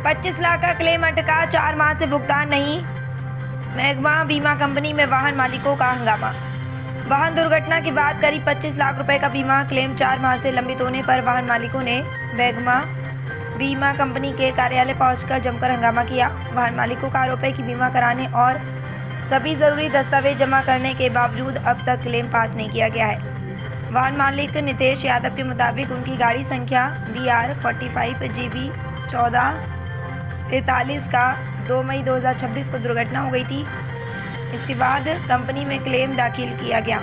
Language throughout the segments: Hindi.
25 लाख का क्लेम अटका, 4 माह से भुगतान नहीं। मैग्मा बीमा कंपनी में वाहन मालिकों का हंगामा। वाहन दुर्घटना के बाद करीब 25 लाख रुपए का बीमा क्लेम 4 माह से लंबित होने पर वाहन मालिकों ने मैग्मा बीमा कंपनी के कार्यालय पहुंचकर जमकर हंगामा किया। वाहन मालिकों का आरोप है कि बीमा कराने और सभी ज़रूरी दस्तावेज जमा करने के बावजूद अब तक क्लेम पास नहीं किया गया है। वाहन मालिक नितेश यादव के मुताबिक उनकी गाड़ी संख्या BR 45 GB 1443 का 2 मई 2026 को दुर्घटना हो गई थी। इसके बाद कंपनी में क्लेम दाखिल किया गया।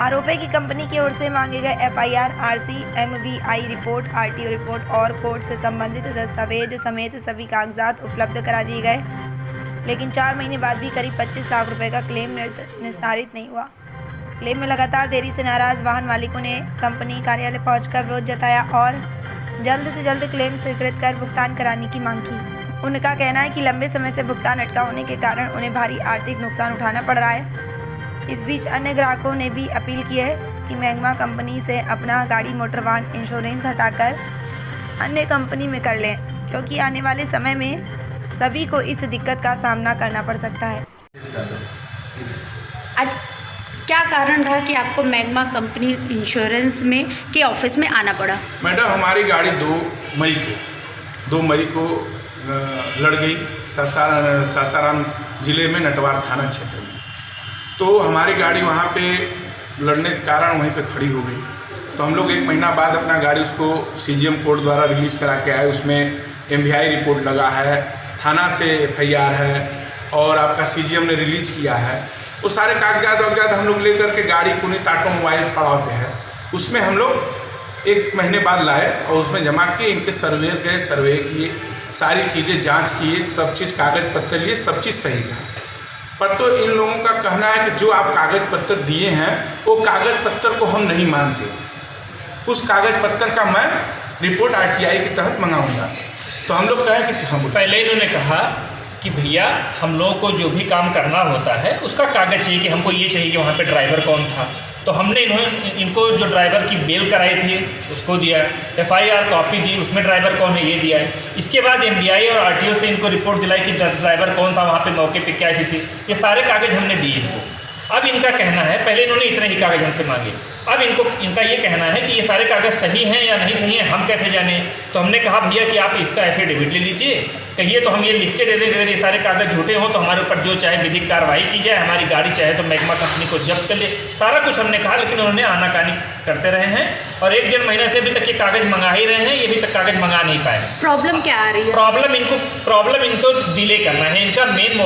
आरोप है कि कंपनी की ओर से मांगे गए FIR, RC, MVI report, RTO report और कोर्ट से संबंधित दस्तावेज समेत सभी कागजात उपलब्ध करा दिए गए, लेकिन 4 महीने बाद भी करीब 25 लाख रुपए का क्लेम निस्तारित नहीं हुआ। क्लेम में लगातार देरी से नाराज वाहन मालिकों ने कंपनी कार्यालय पहुंचकर विरोध जताया और जल्द से जल्द क्लेम स्वीकृत कर भुगतान कराने की मांग की। उनका कहना है कि लंबे समय से भुगतान अटका होने के कारण उन्हें भारी आर्थिक नुकसान उठाना पड़ रहा है। इस बीच अन्य ग्राहकों ने भी अपील की है कि मैग्मा कंपनी से अपना गाड़ी मोटर वाहन इंश्योरेंस हटाकर अन्य कंपनी में कर लें, क्योंकि आने वाले समय में सभी को इस दिक्कत का सामना करना पड़ सकता है। आज क्या कारण रहा कि आपको मैग्मा कंपनी इंश्योरेंस में के ऑफिस में आना पड़ा? मैडम, हमारी गाड़ी 2 मई को लड़ गई सासाराम जिले में नटवार थाना क्षेत्र में। तो हमारी गाड़ी वहाँ पे लड़ने के कारण वहीं पे खड़ी हो गई। तो हम लोग 1 महीना बाद अपना गाड़ी उसको CGM कोर्ट द्वारा रिलीज़ करा के आए। उसमें MVI रिपोर्ट लगा है, थाना से FIR है और आपका CGM ने रिलीज़ किया है। वो सारे कागजात हम लोग लेकर के गाड़ी पुनीत ऑटोमोबाइल्स पड़ाव पे है, उसमें हम लोग 1 महीने बाद लाए और उसमें जमा किए। इनके सर्वेयर गए, सर्वे किए, सारी चीज़ें जांच किए, सब चीज़ कागज पत्तर लिए, सब चीज़ सही था। पर तो इन लोगों का कहना है कि जो आप कागज पत्तर दिए हैं वो कागज पत्तर को हम नहीं मानते। उस कागज पत्तर का मैं रिपोर्ट RTI के तहत मंगाऊंगा। तो हम लोग कहें कि हम पहले इन्होंने कहा कि भैया हम लोगों को जो भी काम करना होता है उसका कागज़ चाहिए कि हमको ये चाहिए कि वहाँ पे ड्राइवर कौन था। तो हमने इनको जो ड्राइवर की बेल कराई थी उसको दिया, FIR कॉपी दी, उसमें ड्राइवर कौन है ये दिया है। इसके बाद MVI और RTO से इनको रिपोर्ट दिलाई कि ड्राइवर कौन था, वहाँ पे मौके पे क्या थी। ये सारे कागज़ हमने दिए इनको। अब इनका कहना है, पहले इन्होंने इतने ही कागज़ हमसे मांगे, अब इनका ये कहना है कि ये सारे कागज़ सही हैं या नहीं सही हैं हम कैसे जाने। तो हमने कहा भैया कि आप इसका एफिडेविट ले लीजिए, कहिए तो हम ये लिख के दे देंगे। अगर ये सारे कागज़ झूठे हों तो हमारे ऊपर जो चाहे विधिक कार्रवाई की जाए, हमारी गाड़ी चाहे तो मैग्मा कंपनी को जब्त कर ले। सारा कुछ हमने कहा, लेकिन उन्होंने आनाकानी करते रहे हैं और 1 महीने से अभी तक ये कागज़ मंगा ही रहे हैं। ये अभी तक कागज़ मंगा नहीं पाए। प्रॉब्लम क्या आ रही है? प्रॉब्लम इनको डिले करना है। इनका मेन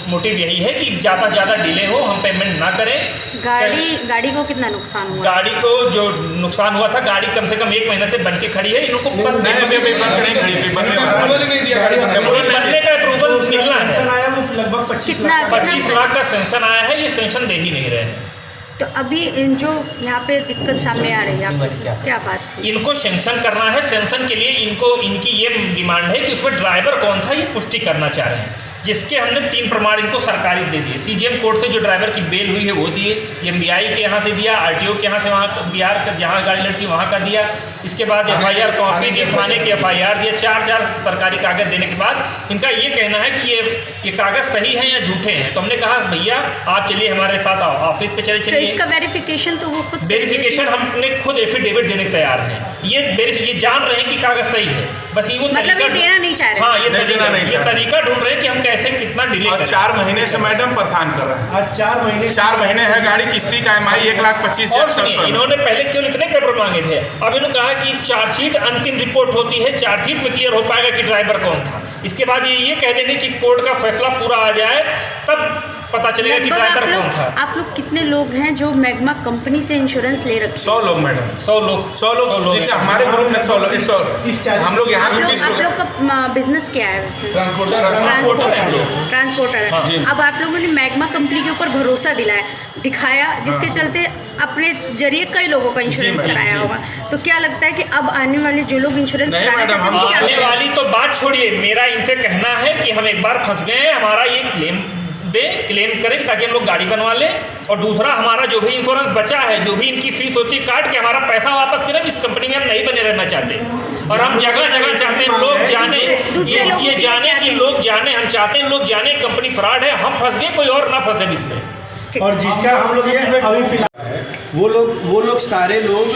मोटिव यही है कि ज़्यादा से ज़्यादा डिले हो, हम पेमेंट ना करें। गाड़ी को कितना नुकसान हुआ? गाड़ी को जो नुकसान हुआ था, गाड़ी कम से कम 1 महीने से बन के खड़ी है। इनको बस बनने का अप्रूवल मिलना है। लगभग 25 लाख का सेंशन आया है, ये सेंशन दे ही नहीं रहे हैं। तो अभी जो यहाँ पे दिक्कत सामने आ रही है, क्या बात है? इनको सेंशन करना है। सेंशन के लिए इनकी ये डिमांड है कि उसमें ड्राइवर कौन था ये पुष्टि करना चाह रहे हैं, जिसके हमने 3 प्रमाण इनको सरकारी दे दिए। CGM कोर्ट से जो ड्राइवर की बेल हुई है वो दिए, MVI के यहाँ से दिया, RTO के यहाँ से वहाँ बिहार का जहाँ गाड़ी लड़ती वहाँ का दिया। इसके बाद FIR कॉपी दी, थाने की FIR दिया। 4 सरकारी कागज़ देने के बाद इनका ये कहना है कि ये कागज़ सही हैं या झूठे हैं। तो हमने कहा भैया आप चलिए हमारे साथ ऑफिस पे चलिए। तो इसका वेरिफिकेशन तो वो खुद वेरिफिकेशन हमने खुद एफिडेविट देने तैयार हैं। ये जान रहे हैं कि कागज़ सही है, बस ये वो मतलब ये देना नहीं चाह रहे। हाँ, ये तरीका ढूंढ रहे हैं कि हम कैसे कितना डिले करें। 4 महीने से मैडम परेशान कर रहे हैं। आज 4 महीने है गाड़ी किस्ती का EMI 1,25,000। इन्होंने पहले क्यों इतने पेपर मांगे थे? अब इन्होंने कहा कि चार्जशीट अंतिम रिपोर्ट होती है, चार्जशीट में क्लियर हो पाएगा कि ड्राइवर कौन था। इसके बाद ये कह देंगे कि कोर्ट का फैसला पूरा आ जाए तब पता चलेगा कि ड्राइवर कौन था। आप लोग कितने लोग हैं जो मैग्मा कंपनी से इंश्योरेंस ले रखे? 100 लोग मैडम। 100 लोग जैसे हमारे ग्रुप में 100 लोग, हम लोग यहाँ 30 लोग। आप लोग का बिजनेस क्या है? ट्रांसपोर्टर है। अब आप लोगों ने मैग्मा कंपनी के ऊपर भरोसा दिखाया, जिसके चलते अपने जरिए कई लोगों का इंश्योरेंस कराया होगा। तो क्या लगता है कि अब आने वाले जो लोग इंश्योरेंस कराना चाहते हैं, आने वाली तो बात छोड़िए, मेरा इनसे कहना है कि हम एक बार फंस गए हैं, हमारा ये क्लेम करें ताकि हम लोग गाड़ी बनवा लें, और दूसरा हमारा जो भी इंश्योरेंस बचा है, जो भी इनकी फीस होती है काट के हमारा पैसा वापस करें। इस कंपनी में हम नहीं बने रहना चाहते और हम जगह जगह चाहते हैं लोग जाने दूसरे लोग ये जाने कि लोग जाने, हम चाहते हैं लोग जाने कंपनी फ्रॉड है, हम फंस गए, कोई और ना फंसे इससे। और जिसका हम लोग ये अभी फिलहाल वो लोग सारे लोग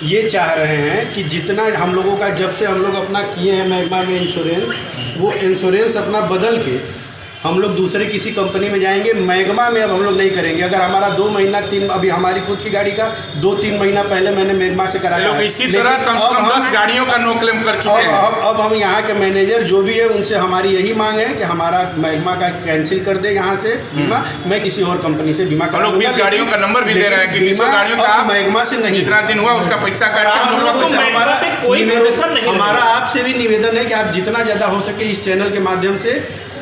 ये चाह रहे हैं कि जितना हम लोगों का जब से हम लोग अपना किए हैं मैग्मा में इंश्योरेंस, वो इंश्योरेंस अपना बदल के हम लोग दूसरे किसी कंपनी में जाएंगे। मैग्मा में अब हम लोग नहीं करेंगे। अगर हमारा 2 महीना 3, अभी हमारी खुद की गाड़ी का 2-3 महीना पहले मैंने मैग्मा से कराया लोग इसी तरह कम से कम 10 गाड़ियों का नो क्लेम कर चुके हैं। अब हम यहाँ के मैनेजर जो भी है उनसे हमारी यही मांग है कि हमारा मैग्मा का कैंसिल कर दे यहाँ से बीमा, मैं किसी और कंपनी से बीमा करा लूंगा। 20 गाड़ियों का नंबर भी दे रहे हैं कि 20 गाड़ियों का मैग्मा से नहीं, जितना दिन हुआ उसका पैसा हमारा आपसे भी निवेदन है कि आप जितना ज़्यादा हो सके इस चैनल के माध्यम से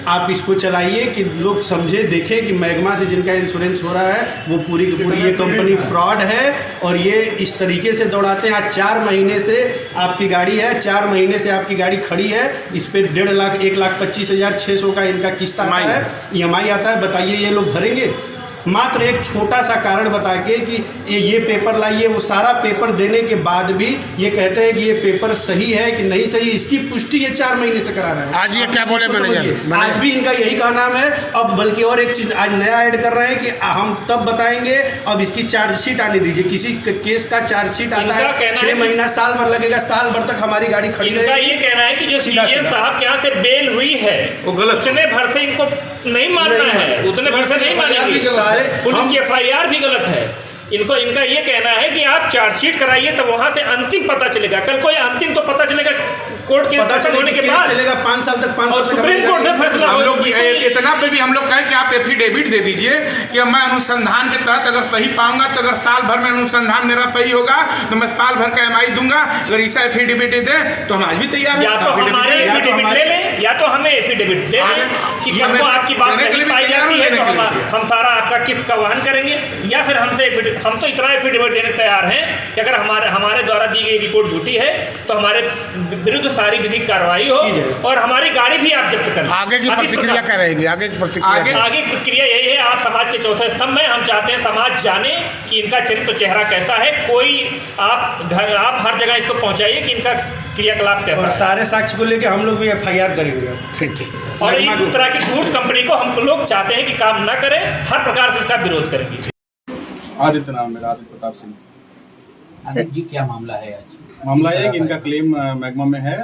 आप इसको चलाइए कि लोग समझे, देखें कि मैग्मा से जिनका इंश्योरेंस हो रहा है वो पूरी की पूरी ये कंपनी फ्रॉड है और ये इस तरीके से दौड़ाते हैं। आज 4 महीने से आपकी गाड़ी है, 4 महीने से आपकी गाड़ी खड़ी है, इस पर 1.5 लाख 1,25,600 का इनका किस्त आता है, EMI आता है। बताइए ये लोग भरेंगे? मात्र एक छोटा सा कारण बता के कि ये पेपर लाइए, वो सारा पेपर देने के बाद भी ये कहते हैं कि ये पेपर सही है कि नहीं सही, इसकी पुष्टि ये 4 महीने से करा रहे हैं। आज ये क्या बोले मैनेजर? आज भी इनका यही कहना है। अब बल्कि और एक चीज आज नया ऐड कर रहे हैं कि हम तब बताएंगे, अब इसकी चार्जशीट आने दीजिए। किसी केस का चार्जशीट आता है 6 महीना साल भर लगेगा, साल भर तक हमारी गाड़ी खड़ी रहेगी। ये कहना है कि जो सीएम साहब के यहाँ से बेल हुई है वो गलत, उतने भर से इनको नहीं मानना है, उतने भर से नहीं मानेंगे। पुलिस की FIR भी गलत है। इनका ये कहना है कि आप चार्जशीट कराइए तब वहां से अंतिम पता चलेगा। कल कोई अंतिम तो पता चलेगा कोर्ट के पता होने के बाद चलेगा 5 साल तक, 5 साल तक सुप्रीम कोर्ट से फैसला। हम लोग इतना पे भी हम लोग कहें कि आप एफिडेविट दे दीजिए कि मैं अनुसंधान के तहत अगर सही पाऊंगा तो अगर साल भर में अनुसंधान मेरा सही होगा तो मैं साल भर का EMI दूंगा। अगर ऐसा एफिडेविट दे तो हम आज भी तैयार हैं। या तो हमारे एफिडेविट ले लें या तो हमें एफिडेविट दे दें कि हमको आपकी बात सही पाई जाती है तो हम सारा आपका किस्त का वहन करेंगे, या फिर हम तो इतना एफिडेविट देने तैयार हैं कि अगर हमारे द्वारा दी गई रिपोर्ट झूठी है तो हमारे विरुद्ध सारी विधिक कार्रवाई हो और हमारी गाड़ी भी आप जब्त करें। आगे की प्रतिक्रिया क्या रहेगी? आगे की प्रतिक्रिया यही है, आप समाज के चौथे स्तंभ हैं। हम चाहते हैं समाज जाने कि इनका चरित्र चेहरा कैसा है। कोई आप हर जगह इसको पहुंचाइए कि इनका क्रियाकलाप कैसा है। सारे साक्ष्य को लेकर हम लोग भी FIR करेंगे। ठीक। और इस तरह की धूर्त कंपनी को हम लोग चाहते हैं कि काम ना करें, हर प्रकार से इसका विरोध करेंगे। आदित्य नाम मेरा, आदित्य प्रताप सिंह। आदित्य जी, क्या मामला है आज? मामला है कि इनका क्लेम मैग्मा में है।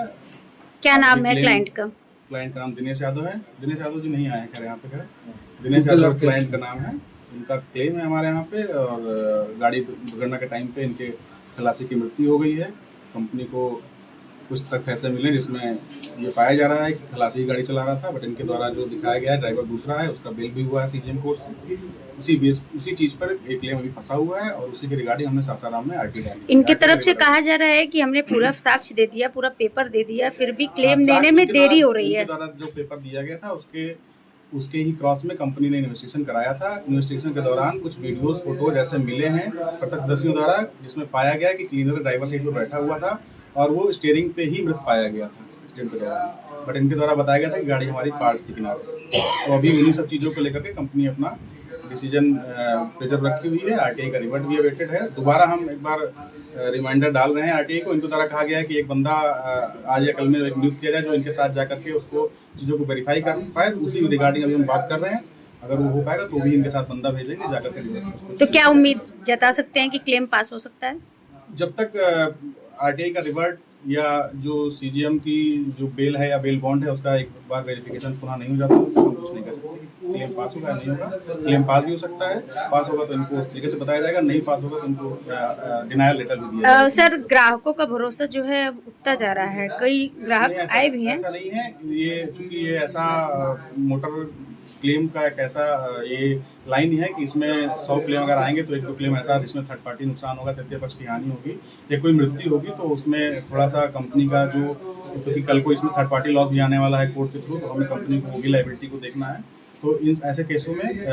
क्या नाम है क्लाइंट का? क्लाइंट का नाम दिनेश यादव है। दिनेश यादव जी नहीं आए खैर यहाँ पे, दिनेश यादव क्लाइंट का नाम है। इनका क्लेम है हमारे यहाँ पे और गाड़ी दुर्घटना के टाइम पे इनके खलासी की मृत्यु हो गई है। कंपनी को कुछ तक पैसे मिले जिसमें ये पाया जा रहा है कि खलासी गाड़ी चला रहा था, बट इनके द्वारा जो दिखाया गया है ड्राइवर दूसरा है, उसका बेल भी हुआ है CGM कोर्ट से। उसी चीज़ पर एक क्लेम अभी फंसा हुआ है और उसी के रिगार्डिंग हमने सासाराम में RT डाली। इनके तरफ से कहा जा रहा है कि हमने पूरा साक्ष्य दे दिया, पूरा पेपर दे दिया, फिर भी क्लेम देने में देरी हो रही है। द्वारा जो पेपर दिया गया था उसके ही क्रॉस में कंपनी ने इन्वेस्टिगेशन कराया था। इन्वेस्टिगेशन के दौरान कुछ वीडियोस फोटोज ऐसे मिले हैं प्रत्यक्षदर्शियों द्वारा जिसमें पाया गया कि क्लीनर ड्राइवर सीट पर बैठा हुआ था और वो स्टीयरिंग पे ही मृत पाया गया था एक्सीडेंट के दौरान। बट इनके द्वारा बताया गया था कि गाड़ी हमारी पार्क थी किनारे। तो अभी उन्हीं सब चीज़ों को लेकर के कंपनी अपना डिसीजन प्रिजर्व रखी हुई है। RTI का रिवर्ट भी अवेटेड है। दोबारा हम एक बार रिमाइंडर डाल रहे हैं RTI को। इनके द्वारा कहा गया है कि एक बंदा आज या कल में एक नियुक्त किया जाए जो इनके साथ जा करके उसको चीज़ों को वेरीफाई कर पाए। उसी रिगार्डिंग अभी हम बात कर रहे हैं। अगर वो हो पाएगा तो भी इनके साथ बंदा भेजेंगे जाकर के। तो क्या उम्मीद जता सकते हैं कि क्लेम पास हो सकता है? जब तक RTI का रिवर्ट या जो CGM की जो बेल है या बेल बॉन्ड है उसका एक बार वेरिफिकेशन पुनः नहीं हो जाता तो हम कुछ नहीं कर सकते। क्लेम पास होगा नहीं होगा, क्लेम पास भी हो सकता है। पास होगा तो इनको उस तरीके से बताया जाएगा, नहीं पास होगा तो इनको डिनायल लेटर भी दिया जाएगा। सर, ग्राहकों का भरोसा जो है उठता जा रहा है, कई ग्राहक आए भी हैं। ऐसा नहीं है, ये चूंकि ये ऐसा मोटर क्लेम का एक ऐसा ये लाइन है कि इसमें 100 क्लेम अगर आएंगे तो 1-2 क्लेम ऐसा जिसमें थर्ड पार्टी नुकसान होगा, तृतीय पक्ष की हानि होगी या कोई मृत्यु होगी तो उसमें थोड़ा सा कंपनी का जो, क्योंकि कल को इसमें थर्ड पार्टी लॉस भी आने वाला है कोर्ट के थ्रू, तो हमें कंपनी को वो भी लायबिलिटी को देखना है। तो इन ऐसे केसों में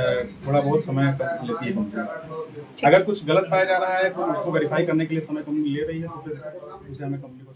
थोड़ा बहुत समय लेती है कंपनी। अगर कुछ गलत पाया जा रहा है तो उसको वेरीफाई करने के लिए समय कंपनी ले रही है तो फिर उसे हमें कंपनी को